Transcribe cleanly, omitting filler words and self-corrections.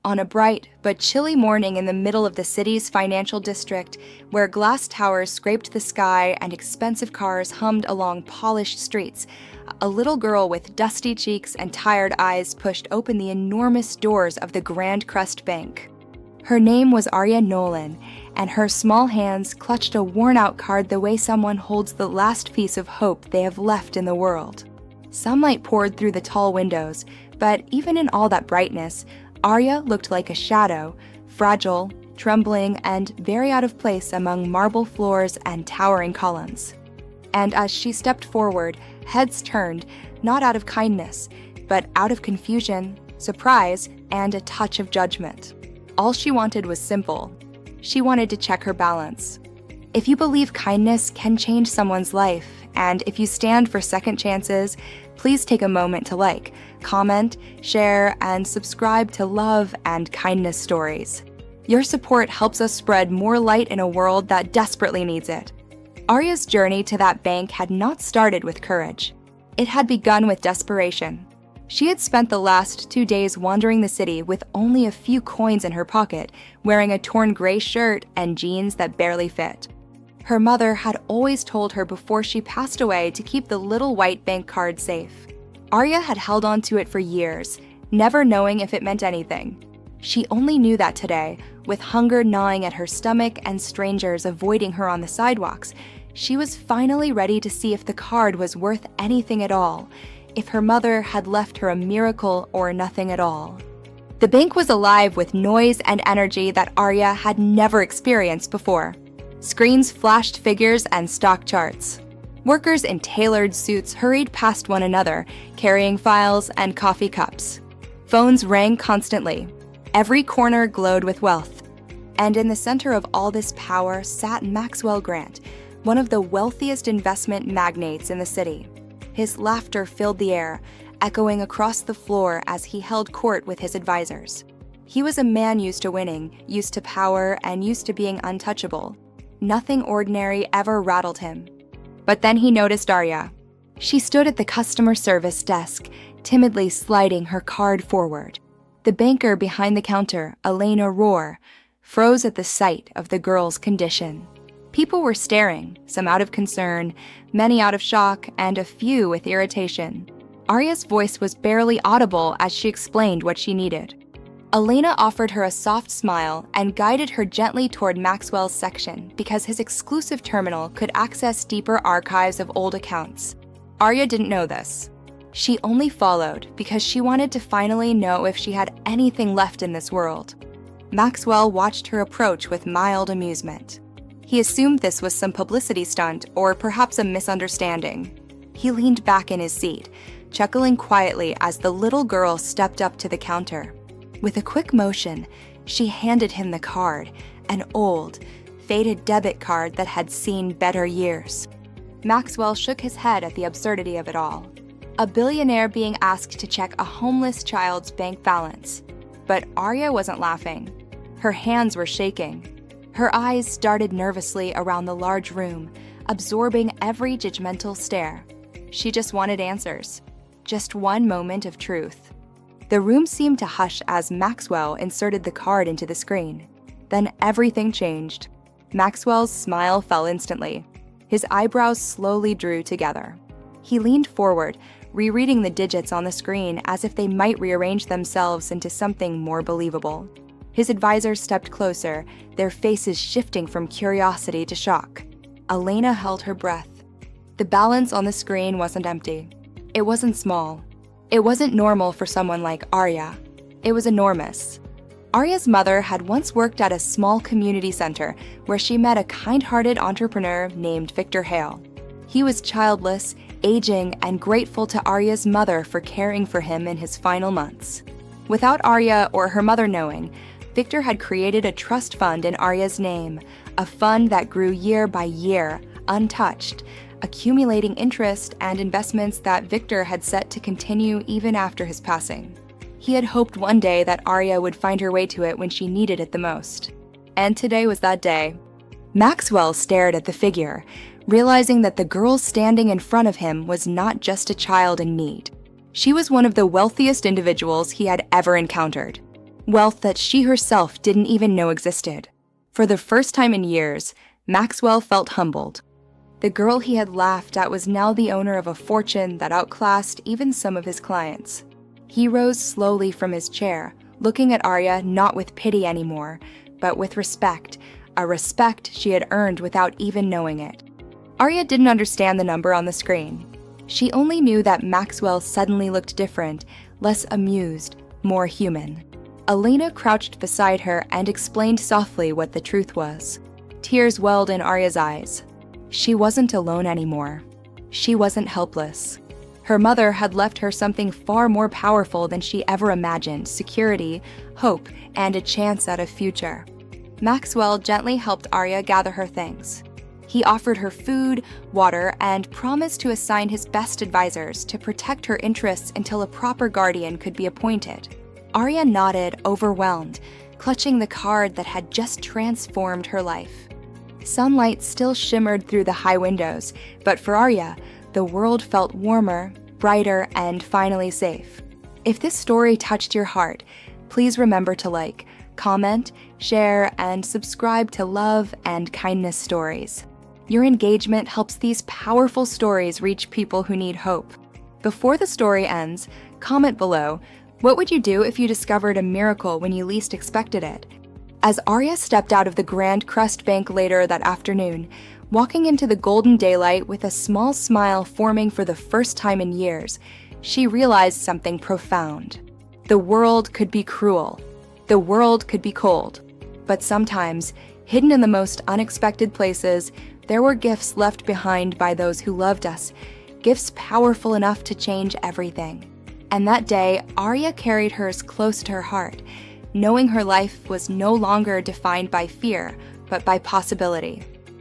On a bright but chilly morning in the middle of the city's financial district, where glass towers scraped the sky and expensive cars hummed along polished streets, a little girl with dusty cheeks and tired eyes pushed open the enormous doors of the Grand Crest Bank. Her name was Arya Nolan, and her small hands clutched a worn-out card the way someone holds the last piece of hope they have left in the world. Sunlight poured through the tall windows, but even in all that brightness, Arya looked like a shadow, fragile, trembling, and very out of place among marble floors and towering columns. And as she stepped forward, heads turned, not out of kindness, but out of confusion, surprise, and a touch of judgment. All she wanted was simple. She wanted to check her balance. If you believe kindness can change someone's life, and if you stand for second chances, please take a moment to like, comment, share, and subscribe to Love and Kindness Stories. Your support helps us spread more light in a world that desperately needs it. Arya's journey to that bank had not started with courage. It had begun with desperation. She had spent the last 2 days wandering the city with only a few coins in her pocket, wearing a torn gray shirt and jeans that barely fit. Her mother had always told her before she passed away to keep the little white bank card safe. Arya had held on to it for years, never knowing if it meant anything. She only knew that today, with hunger gnawing at her stomach and strangers avoiding her on the sidewalks, she was finally ready to see if the card was worth anything at all, if her mother had left her a miracle or nothing at all. The bank was alive with noise and energy that Arya had never experienced before. Screens flashed figures and stock charts. Workers in tailored suits hurried past one another, carrying files and coffee cups. Phones rang constantly. Every corner glowed with wealth. And in the center of all this power sat Maxwell Grant, one of the wealthiest investment magnates in the city. His laughter filled the air, echoing across the floor as he held court with his advisors. He was a man used to winning, used to power, and used to being untouchable. Nothing ordinary ever rattled him. But then he noticed Arya. She stood at the customer service desk, timidly sliding her card forward. The banker behind the counter, Elena Rohr, froze at the sight of the girl's condition. People were staring, some out of concern, many out of shock, and a few with irritation. Arya's voice was barely audible as she explained what she needed. Elena offered her a soft smile and guided her gently toward Maxwell's section because his exclusive terminal could access deeper archives of old accounts. Arya didn't know this. She only followed because she wanted to finally know if she had anything left in this world. Maxwell watched her approach with mild amusement. He assumed this was some publicity stunt or perhaps a misunderstanding. He leaned back in his seat, chuckling quietly as the little girl stepped up to the counter. With a quick motion, she handed him the card, an old, faded debit card that had seen better years. Maxwell shook his head at the absurdity of it all. A billionaire being asked to check a homeless child's bank balance. But Arya wasn't laughing. Her hands were shaking. Her eyes darted nervously around the large room, absorbing every judgmental stare. She just wanted answers. Just one moment of truth. The room seemed to hush as Maxwell inserted the card into the screen. Then everything changed. Maxwell's smile fell instantly. His eyebrows slowly drew together. He leaned forward, rereading the digits on the screen as if they might rearrange themselves into something more believable. His advisors stepped closer, their faces shifting from curiosity to shock. Elena held her breath. The balance on the screen wasn't empty. It wasn't small. It wasn't normal for someone like Arya. It was enormous. Arya's mother had once worked at a small community center where she met a kind-hearted entrepreneur named Victor Hale. He was childless, aging, and grateful to Arya's mother for caring for him in his final months. Without Arya or her mother knowing, Victor had created a trust fund in Arya's name, a fund that grew year by year, untouched, accumulating interest and investments that Victor had set to continue even after his passing. He had hoped one day that Arya would find her way to it when she needed it the most. And today was that day. Maxwell stared at the figure, realizing that the girl standing in front of him was not just a child in need. She was one of the wealthiest individuals he had ever encountered. wealth that she herself didn't even know existed. For the first time in years, Maxwell felt humbled. The girl he had laughed at was now the owner of a fortune that outclassed even some of his clients. He rose slowly from his chair, looking at Arya not with pity anymore, but with respect, a respect she had earned without even knowing it. Arya didn't understand the number on the screen. She only knew that Maxwell suddenly looked different, less amused, more human. Elena crouched beside her and explained softly what the truth was. Tears welled in Arya's eyes. She wasn't alone anymore. She wasn't helpless. Her mother had left her something far more powerful than she ever imagined: security, hope, and a chance at a future. Maxwell gently helped Arya gather her things. He offered her food, water, and promised to assign his best advisors to protect her interests until a proper guardian could be appointed. Arya nodded, overwhelmed, clutching the card that had just transformed her life. Sunlight still shimmered through the high windows, but for Arya, the world felt warmer, brighter, and finally safe. If this story touched your heart, please remember to like, comment, share, and subscribe to Love and Kindness Stories. Your engagement helps these powerful stories reach people who need hope. Before the story ends, comment below, what would you do if you discovered a miracle when you least expected it? As Arya stepped out of the Grand Crust Bank later that afternoon, walking into the golden daylight with a small smile forming for the first time in years, she realized something profound. The world could be cruel. The world could be cold. But sometimes, hidden in the most unexpected places, there were gifts left behind by those who loved us, gifts powerful enough to change everything. And that day, Arya carried hers close to her heart, knowing her life was no longer defined by fear, but by possibility.